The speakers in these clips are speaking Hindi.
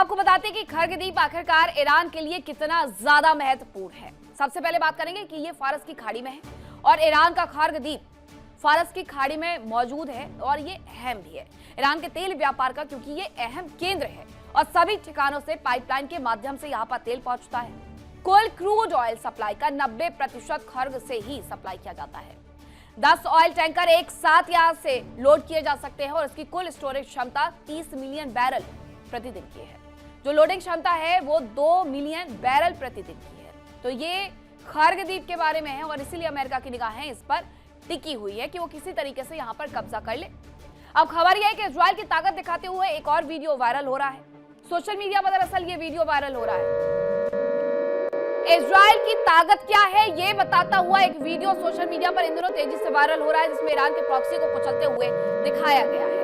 आपको बताते हैं कि खर्गदीप आखिरकार ईरान के लिए कितना ज्यादा महत्वपूर्ण है। सबसे पहले बात करेंगे कि ये फारस की खाड़ी में है और ईरान का खर्गदीप फारस की खाड़ी में मौजूद है और ये अहम भी है ईरान के तेल व्यापार का, क्योंकि ये अहम केंद्र है और सभी ठिकानों से पाइपलाइन के माध्यम से यहाँ पर तेल पहुंचता है। कुल क्रूड ऑयल सप्लाई का 90% खर्ग से ही सप्लाई किया जाता है। 10 ऑयल टैंकर एक साथ यहाँ से लोड किए जा सकते हैं और इसकी कुल स्टोरेज क्षमता 30 मिलियन बैरल प्रतिदिन की है। जो लोडिंग क्षमता है वो 2 मिलियन बैरल प्रतिदिन की है। तो ये खर्गदीप के बारे में है और इसीलिए अमेरिका की निगाहें इस पर टिकी हुई है कि वो किसी तरीके से यहाँ पर कब्जा कर ले। अब खबर यह है कि इजराइल की ताकत दिखाते हुए एक और वीडियो वायरल हो रहा है। सोशल मीडिया पर दरअसल ये वीडियो वायरल हो रहा है। इजराइल की ताकत क्या है ये बताता हुआ एक वीडियो सोशल मीडिया पर इन दिनों तेजी से वायरल हो रहा है, जिसमें ईरान के प्रॉक्सी को कुचलते हुए दिखाया गया है।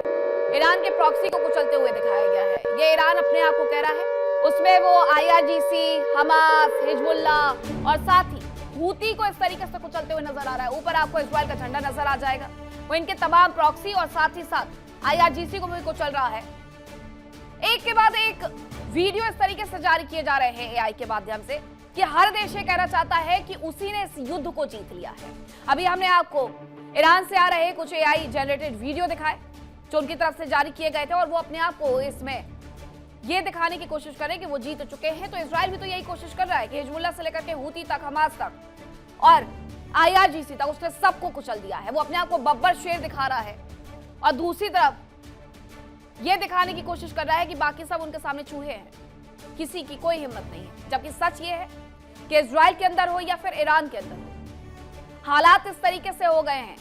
ईरान के प्रॉक्सी को कुचलते हुए दिखाया गया है। ये ईरान अपने आप को कह रहा है। उसमें वो IRGC, हमास, हिजबुल्ला और साथ ही हूती को इस तरीके से कुचलते हुए नजर आ रहा है। ऊपर आपको इजराइल का झंडा नजर आ जाएगा। वो इनके तमाम प्रॉक्सी और साथ ही साथ IRGC को भी कुचल रहा है। एक के बाद एक वीडियो इस तरीके से जारी किए जा रहे हैं AI के माध्यम से कि हर देश ये कहना चाहता है कि उसी ने इस युद्ध को जीत लिया है। अभी हमने आपको ईरान से आ रहे कुछ AI जनरेटेड वीडियो दिखाए जो उनकी तरफ से जारी किए गए थे और वो अपने आप को इसमें ये दिखाने की कोशिश करें कि वो जीत चुके हैं। तो इजराइल भी तो यही कोशिश कर रहा है कि हिजबुल्ला से लेकर के हूती तक, हमास तक और IRGC तक उसने सबको कुचल दिया है। वो अपने आप को बब्बर शेर दिखा रहा है और दूसरी तरफ ये दिखाने की कोशिश कर रहा है कि बाकी सब उनके सामने चूहे हैं, किसी की कोई हिम्मत नहीं है। जबकि सच ये है कि इजराइल के अंदर हो या फिर ईरान के अंदर हो, हालात इस तरीके से हो गए हैं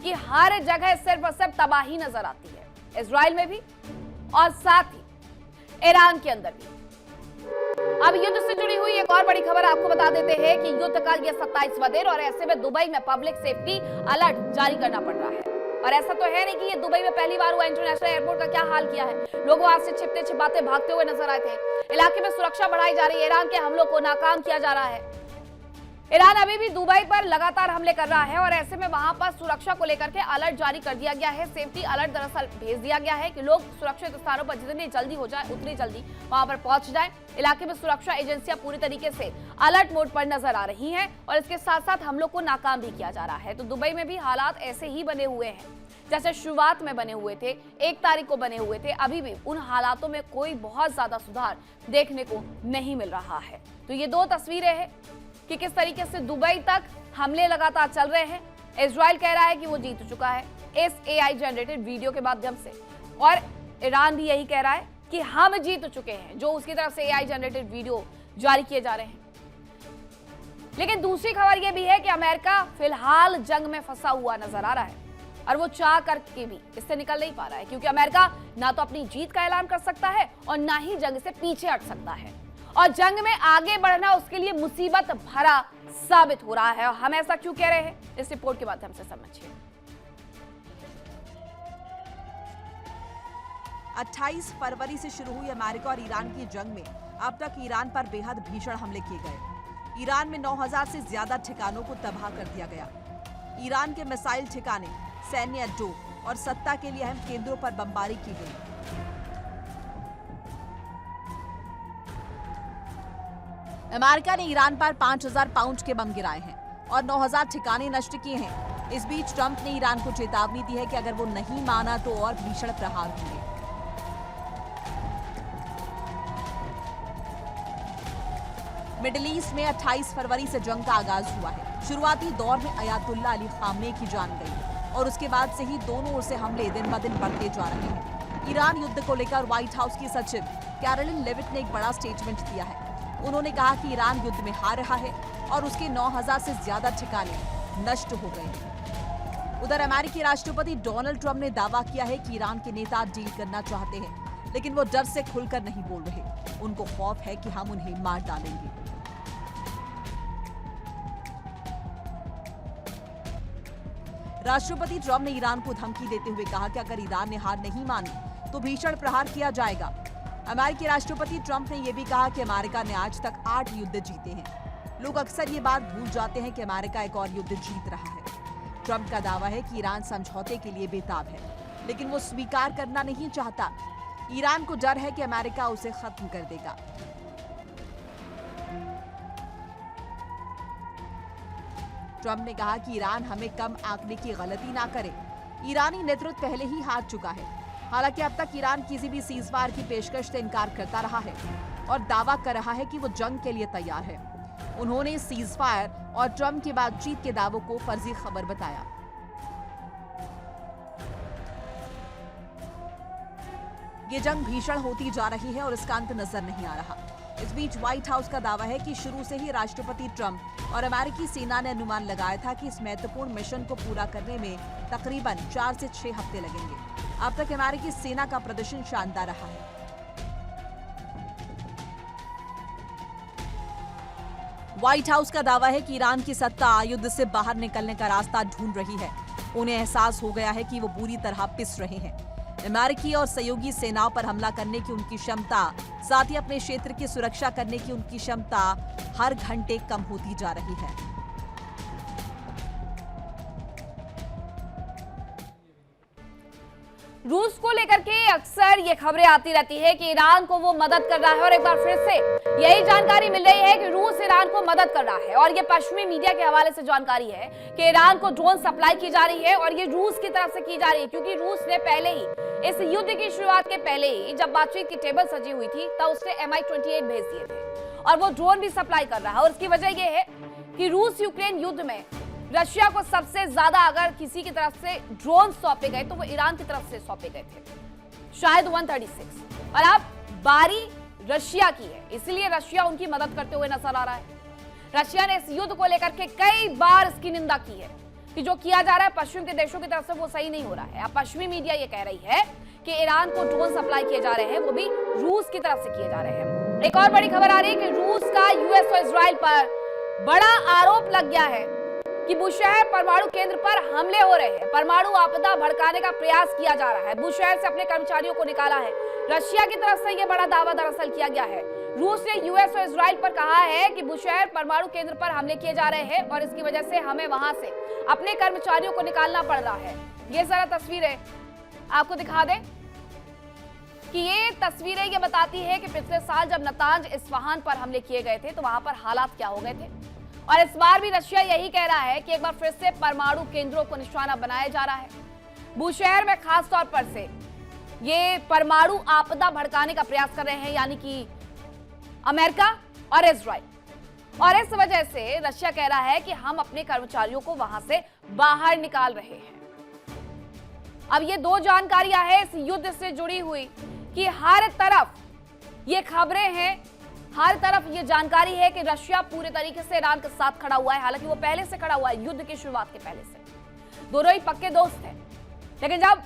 कि हर जगह सिर्फ और सिर्फ तबाही नजर आती है, इजराइल में भी और साथ ही ईरान के अंदर भी। अब युद्ध से जुड़ी हुई एक और बड़ी खबर आपको बता देते हैं कि युद्ध का यह 27वां दिन और ऐसे में दुबई में पब्लिक सेफ्टी अलर्ट जारी करना पड़ रहा है। और ऐसा तो है नहीं कि ये दुबई में पहली बार हुआ। इंटरनेशनल एयरपोर्ट का क्या हाल किया है, लोग वहां से छिपते छिपाते भागते हुए नजर आए थे। इलाके में सुरक्षा बढ़ाई जा रही है, ईरान के हमलों को नाकाम किया जा रहा है। ईरान अभी भी दुबई पर लगातार हमले कर रहा है और ऐसे में वहां पर सुरक्षा को लेकर के अलर्ट जारी कर दिया गया है। सेफ्टी अलर्ट दरअसल भेज दिया गया है कि लोग सुरक्षित स्थानों पर जितनी जल्दी हो जाए उतनी जल्दी वहां पर पहुंच जाएं। इलाके में सुरक्षा एजेंसियां पूरी तरीके से अलर्ट मोड पर नजर आ रही हैं और इसके साथ साथ हमलों को नाकाम भी किया जा रहा है। तो दुबई में भी हालात ऐसे ही बने हुए हैं जैसे शुरुआत में बने हुए थे, 1 तारीख को बने हुए थे। अभी भी उन हालातों में कोई बहुत ज्यादा सुधार देखने को नहीं मिल रहा है। तो ये 2 तस्वीरें हैं कि किस तरीके से दुबई तक हमले लगातार चल रहे हैं। इजराइल कह रहा है कि वो जीत चुका है इस AI जनरेटेड वीडियो के माध्यम से और ईरान भी यही कह रहा है कि हम जीत चुके हैं, जो उसकी तरफ से AI जनरेटेड वीडियो जारी किए जा रहे हैं। लेकिन दूसरी खबर यह भी है कि अमेरिका फिलहाल जंग में फंसा हुआ नजर आ रहा है और वो चाह करके भी इससे निकल नहीं पा रहा है, क्योंकि अमेरिका ना तो अपनी जीत का ऐलान कर सकता है और ना ही जंग से पीछे हट सकता है और जंग में आगे बढ़ना उसके लिए मुसीबत भरा साबित हो रहा है। और हम ऐसा क्यों कह रहे हैं, इस रिपोर्ट के माध्यम से समझिए। 28 फरवरी से शुरू हुई अमेरिका और ईरान की जंग में अब तक ईरान पर बेहद भीषण हमले किए गए। ईरान में 9000 से ज्यादा ठिकानों को तबाह कर दिया गया। ईरान के मिसाइल ठिकाने, सैन्य अड्डों और सत्ता के लिए अहम केंद्रों पर बमबारी की गई। अमेरिका ने ईरान पर 5000 पाउंड के बम गिराए हैं और 9000 ठिकाने नष्ट किए हैं। इस बीच ट्रंप ने ईरान को चेतावनी दी है कि अगर वो नहीं माना तो और भीषण प्रहार होंगे। मिडिल ईस्ट में 28 फरवरी से जंग का आगाज हुआ है। शुरुआती दौर में अयातुल्ला अली खामने की जान गई और उसके बाद से ही दोनों ओर से हमले दिन ब दिन बढ़ते जा रहे हैं। ईरान युद्ध को लेकर व्हाइट हाउस की सचिव कैरोलिन लेविट ने एक बड़ा स्टेटमेंट दिया है। उन्होंने कहा कि ईरान युद्ध में हार रहा है और उसके 9000 से ज्यादा ठिकाने नष्ट हो गए हैं। उधर अमेरिकी राष्ट्रपति डोनाल्ड ट्रंप ने दावा किया है कि ईरान के नेता डील करना चाहते हैं, लेकिन वो डर से खुलकर नहीं बोल रहे। उनको खौफ है कि हम उन्हें मार डालेंगे। राष्ट्रपति ट्रंप ने ईरान को धमकी देते हुए कहा कि अगर ईरान ने हार नहीं मानी तो भीषण प्रहार किया जाएगा। अमेरिकी राष्ट्रपति ट्रंप ने यह भी कहा कि अमेरिका ने आज तक 8 युद्ध जीते हैं। लोग अक्सर ये बात भूल जाते हैं कि अमेरिका एक और युद्ध जीत रहा है। ट्रंप का दावा है कि ईरान समझौते के लिए बेताब है, लेकिन वो स्वीकार करना नहीं चाहता। ईरान को डर है कि अमेरिका उसे खत्म कर देगा। ट्रंप ने कहा कि ईरान हमें कम आंकने की गलती ना करे। ईरानी नेतृत्व पहले ही हार चुका है। हालांकि अब तक ईरान किसी भी सीजफायर की पेशकश से इनकार करता रहा है और दावा कर रहा है कि वो जंग के लिए तैयार है। उन्होंने सीजफायर और ट्रंप की बातचीत के दावों को फर्जी खबर बताया। ये जंग भीषण होती जा रही है और इसका अंत नजर नहीं आ रहा। इस बीच व्हाइट हाउस का दावा है कि शुरू से ही राष्ट्रपति ट्रंप और अमेरिकी सेना ने अनुमान लगाया था कि इस महत्वपूर्ण मिशन को पूरा करने में तकरीबन 4 से 6 हफ्ते लगेंगे। अब तक अमेरिकी सेना का प्रदर्शन शानदार रहा है। व्हाइट हाउस का दावा है कि ईरान की सत्ता युद्ध से बाहर निकलने का रास्ता ढूंढ रही है। उन्हें एहसास हो गया है कि वो बुरी तरह पिस रहे हैं। अमेरिकी और सहयोगी सेनाओं पर हमला करने की उनकी क्षमता, साथ ही अपने क्षेत्र की सुरक्षा करने की उनकी क्षमता हर घंटे कम होती जा रही है। रूस को लेकर के अक्सर ये खबरें आती रहती है कि ईरान को वो मदद कर रहा है और एक बार फिर से यही जानकारी मिल रही है कि रूस ईरान को मदद कर रहा है। और ये पश्चिमी मीडिया के हवाले से जानकारी है कि ईरान को ड्रोन सप्लाई की जा रही है और ये रूस की तरफ से की जा रही है, क्योंकि रूस ने पहले ही इस युद्ध की शुरुआत के पहले ही जब बातचीत की टेबल सजी हुई थी तब उसने Mi-28 भेज दिए थे और वो ड्रोन भी सप्लाई कर रहा है। और उसकी वजह यह है कि रूस यूक्रेन युद्ध में रशिया को सबसे ज्यादा अगर किसी की तरफ से ड्रोन सौंपे गए तो वो ईरान की तरफ से सौंपे गए थे, शायद 136, और अब बारी रशिया की है, इसलिए रशिया उनकी मदद करते हुए नजर आ रहा है। रशिया ने इस युद्ध को लेकर के कई बार इसकी निंदा की है कि जो किया जा रहा है पश्चिम के देशों की तरफ से वो सही नहीं हो रहा है। अब पश्चिमी मीडिया ये कह रही है कि ईरान को ड्रोन सप्लाई किए जा रहे हैं, वो भी रूस की तरफ से किए जा रहे हैं। एक और बड़ी खबर आ रही है कि रूस का यूएस और इजराइल पर बड़ा आरोप लग गया है कि बुशहर परमाणु केंद्र पर हमले हो रहे हैं, परमाणु आपदा भड़काने का प्रयास किया जा रहा है। बुशहर से अपने कर्मचारियों को निकाला है। रशिया की तरफ से यह बड़ा दावा दरअसल किया गया है। रूस ने यूएस और इजराइल पर कहा है कि बुशहर परमाणु केंद्र पर हमले किए जा रहे हैं और इसकी वजह से हमें वहां से अपने कर्मचारियों को निकालना पड़ रहा है। ये जरा तस्वीरें आपको दिखा दें कि ये तस्वीरें ये बताती है कि पिछले साल जब नतांज इस्फहान पर हमले किए गए थे तो वहां पर हालात क्या हो गए थे, और इस बार भी रशिया यही कह रहा है कि एक बार फिर से परमाणु केंद्रों को निशाना बनाया जा रहा है। बुशहर में खास तौर पर से ये परमाणु आपदा भड़काने का प्रयास कर रहे हैं, यानी कि अमेरिका और इजराइल, और इस वजह से रशिया कह रहा है कि हम अपने कर्मचारियों को वहां से बाहर निकाल रहे हैं। अब ये दो जानकारियां हैं इस युद्ध से जुड़ी हुई कि हर तरफ ये खबरें हैं, हर तरफ ये जानकारी है कि रशिया पूरे तरीके से ईरान के साथ खड़ा हुआ है। हालांकि वो पहले से खड़ा हुआ है, युद्ध की शुरुआत के पहले से दोनों ही पक्के दोस्त हैं। लेकिन जब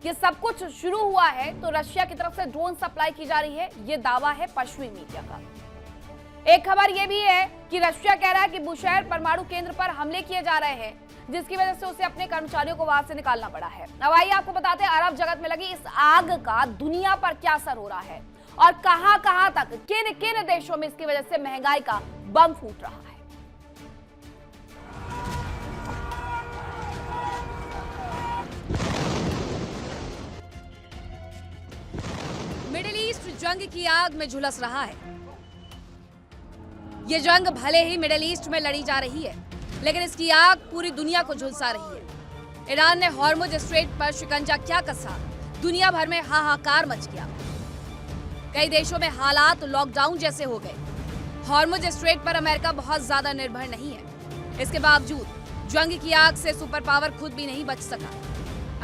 ये सब कुछ शुरू हुआ है तो रशिया की तरफ से ड्रोन सप्लाई की जा रही है, ये दावा है पश्चिमी मीडिया का। एक खबर ये भी है कि रशिया कह रहा है कि बुशहर परमाणु केंद्र पर हमले किए जा रहे हैं, जिसकी वजह से उसे अपने कर्मचारियों को वहां से निकालना पड़ा है। अब आइए आपको बताते हैं अरब जगत में लगी इस आग का दुनिया पर क्या असर हो रहा है और कहां तक किन किन देशों में इसकी वजह से महंगाई का बम फूट रहा है। मिडिल ईस्ट जंग की आग में झुलस रहा है। यह जंग भले ही मिडिल ईस्ट में लड़ी जा रही है, लेकिन इसकी आग पूरी दुनिया को झुलसा रही है। ईरान ने हॉर्मुज स्ट्रेट पर शिकंजा क्या कसा, दुनिया भर में हाहाकार मच गया। कई देशों में हालात लॉकडाउन जैसे हो गए। हॉर्मुज स्ट्रेट पर अमेरिका बहुत ज्यादा निर्भर नहीं है। इसके बावजूद जंग की आग से सुपर पावर खुद भी नहीं बच सका।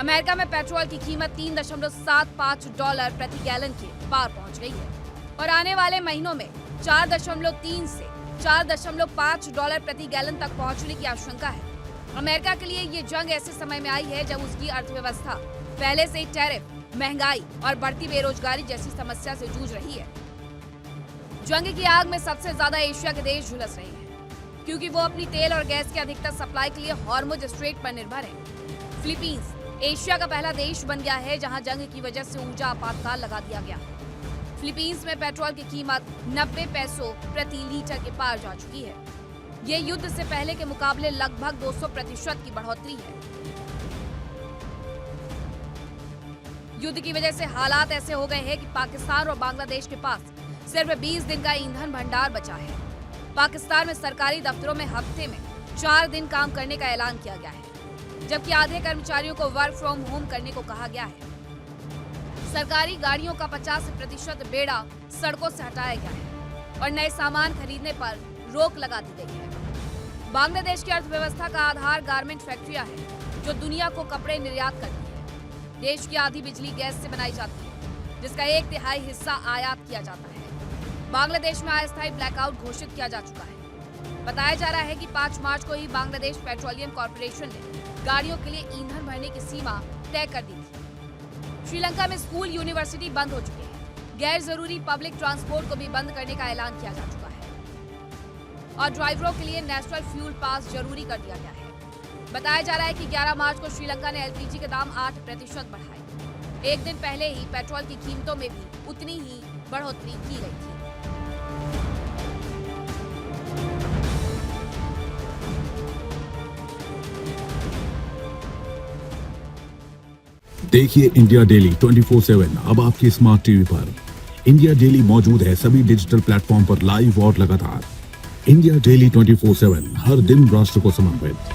अमेरिका में पेट्रोल की कीमत $3.75 प्रति गैलन के पार पहुंच गई है और आने वाले महीनों में 4.3 से $4.5 प्रति गैलन तक पहुंचने की आशंका है। अमेरिका के लिए ये जंग ऐसे समय में आई है जब उसकी अर्थव्यवस्था पहले से ही टैरिफ, महंगाई और बढ़ती बेरोजगारी जैसी समस्या से जूझ रही है। जंग की आग में सबसे ज्यादा एशिया के देश झुलस रहे हैं, क्योंकि वो अपनी तेल और गैस की अधिकतर सप्लाई के लिए हॉर्मुज स्ट्रेट पर निर्भर है। फिलीपींस एशिया का पहला देश बन गया है जहां जंग की वजह से ऊर्जा आपातकाल लगा दिया गया। फिलीपींस में पेट्रोल की कीमत 90 पैसों प्रति लीटर के पार जा चुकी है। ये युद्ध से पहले के मुकाबले लगभग 200% की बढ़ोतरी है। युद्ध की वजह से हालात ऐसे हो गए हैं कि पाकिस्तान और बांग्लादेश के पास सिर्फ 20 दिन का ईंधन भंडार बचा है। पाकिस्तान में सरकारी दफ्तरों में हफ्ते में 4 दिन काम करने का ऐलान किया गया है, जबकि आधे कर्मचारियों को वर्क फ्रॉम होम करने को कहा गया है। सरकारी गाड़ियों का 50% बेड़ा सड़कों से हटाया गया है और नए सामान खरीदने पर रोक लगा दी गई है। बांग्लादेश की अर्थव्यवस्था का आधार गारमेंट फैक्ट्रियां हैं, जो दुनिया को कपड़े निर्यात करती है। देश की आधी बिजली गैस से बनाई जाती है, जिसका 1/3 हिस्सा आयात किया जाता है। बांग्लादेश में अस्थायी ब्लैकआउट घोषित किया जा चुका है। बताया जा रहा है कि 5 मार्च को ही बांग्लादेश पेट्रोलियम कॉर्पोरेशन ने गाड़ियों के लिए ईंधन भरने की सीमा तय कर दी थी। श्रीलंका में स्कूल यूनिवर्सिटी बंद हो चुके हैं। गैर जरूरी पब्लिक ट्रांसपोर्ट को भी बंद करने का ऐलान किया जा चुका है और ड्राइवरों के लिए नेशनल फ्यूल पास जरूरी कर दिया गया है। बताया जा रहा है कि 11 मार्च को श्रीलंका ने एलपीजी के दाम 8% बढ़ाए। एक दिन पहले ही पेट्रोल की कीमतों में भी उतनी ही बढ़ोतरी की गई थी। देखिए इंडिया डेली 24/7 अब आपकी स्मार्ट टीवी पर। इंडिया डेली मौजूद है सभी डिजिटल प्लेटफॉर्म पर लाइव और लगातार। इंडिया डेली 24/7 हर दिन राष्ट्र को समर्पित।